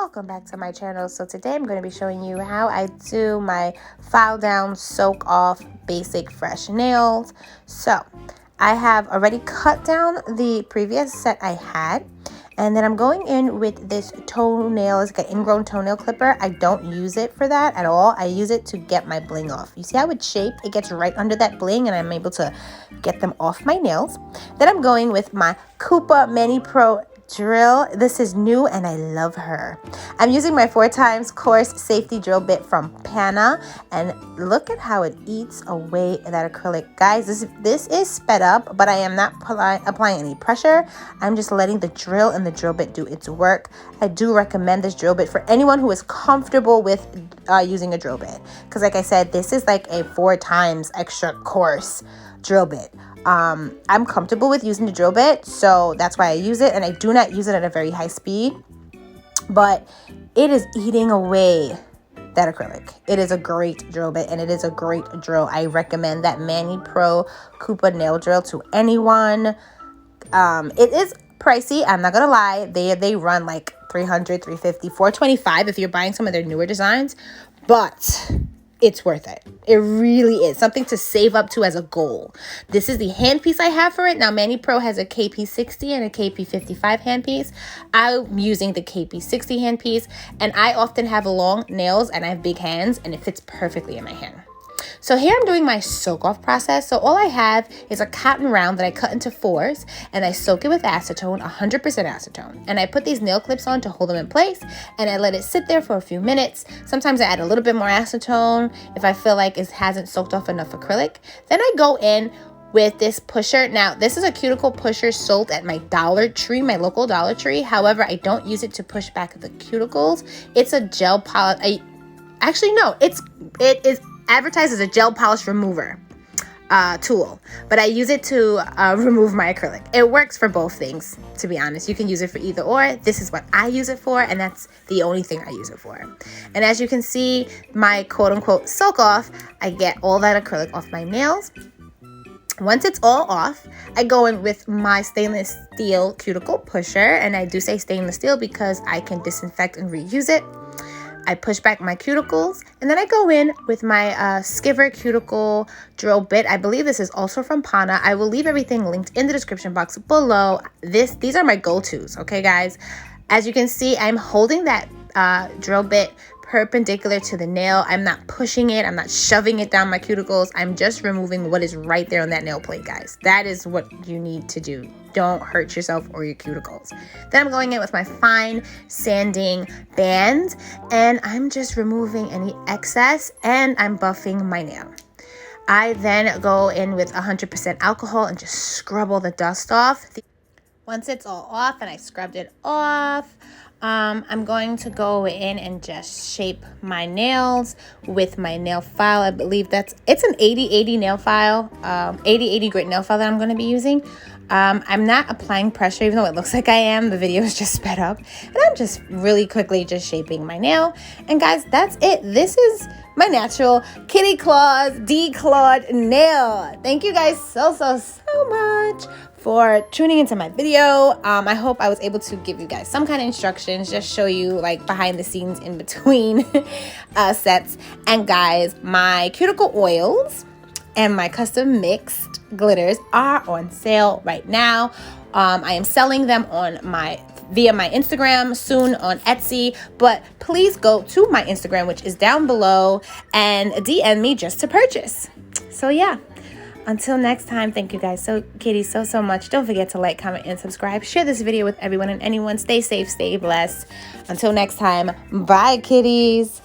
welcome back to my channel. So today I'm going to be showing you how I do my file down, soak off, basic fresh nails. So I have already cut down the previous set I had, and then I'm going in with this toenail. It's like an ingrown toenail clipper. I don't use it for that at all. I use it to get my bling off. You see how it's shaped? It gets right under that bling, and I'm able to get them off my nails. Then I'm going with my KUPA Mini Pro drill. This is new and I love her. I'm using my 4x coarse safety drill bit from PANA, and look at how it eats away that acrylic. Guys, this is sped up, but I am not applying any pressure. I'm just letting the drill and the drill bit do its work. I do recommend this drill bit for anyone who is comfortable with using a drill bit, because like I said, this is like a 4x extra coarse drill bit. I'm comfortable with using the drill bit, so that's why I use it, and I do not use it at a very high speed, but it is eating away that acrylic. It is a great drill bit, and it is a great drill. I recommend that Mini Pro KUPA nail drill to anyone. It is pricey, I'm not gonna lie. They run like $300, $350, $425 if you're buying some of their newer designs, but it's worth it. It really is something to save up to as a goal. This is the handpiece I have for it. Now, Mini Pro has a KP60 and a KP55 handpiece. I'm using the KP60 handpiece, and I often have long nails and I have big hands, and it fits perfectly in my hand. So here I'm doing my soak off process. So all I have is a cotton round that I cut into 4s, and I soak it with acetone, 100% acetone. And I put these nail clips on to hold them in place, and I let it sit there for a few minutes. Sometimes I add a little bit more acetone if I feel like it hasn't soaked off enough acrylic. Then I go in with this pusher. Now, this is a cuticle pusher sold at my Dollar Tree, my local Dollar Tree. However, I don't use it to push back the cuticles. It's a gel polish. Actually, no, it is advertised as a gel polish remover tool, but I use it to remove my acrylic. It works for both things, to be honest. You can use it for either or. This is what I use it for, and that's the only thing I use it for. And as you can see, my quote-unquote soak off, I get all that acrylic off my nails. Once it's all off, I go in with my stainless steel cuticle pusher, and I do say stainless steel because I can disinfect and reuse it. I push back my cuticles, and then I go in with my SKIVER cuticle drill bit. I believe this is also from PANA. I will leave everything linked in the description box below. These are my go-tos, okay, guys? As you can see, I'm holding that drill bit perpendicular to the nail. I'm not pushing it. I'm not shoving it down my cuticles. I'm just removing what is right there on that nail plate, guys. That is what you need to do. Don't hurt yourself or your cuticles. Then I'm going in with my fine sanding band, and I'm just removing any excess, and I'm buffing my nail. I then go in with 100% alcohol and just scrub all the dust off. Once it's all off and I scrubbed it off, I'm going to go in and just shape my nails with my nail file. I believe it's an 80/80 nail file, 80/80 grit nail file that I'm going to be using. I'm not applying pressure, even though it looks like I am. The video is just sped up, and I'm just really quickly just shaping my nail. And guys, that's it. This is my natural kitty claws declawed nail. Thank you guys so much for tuning into my video. I hope I was able to give you guys some kind of instructions, just show you like behind the scenes in between sets. And guys, my cuticle oils and my custom mixed glitters are on sale right now. I am selling them on via my Instagram, soon on Etsy, but please go to my Instagram, which is down below, and DM me just to purchase. So yeah, until next time, thank you guys kitties so much. Don't forget to like, comment, and subscribe. Share this video with everyone and anyone. Stay safe, stay blessed. Until next time, bye kitties.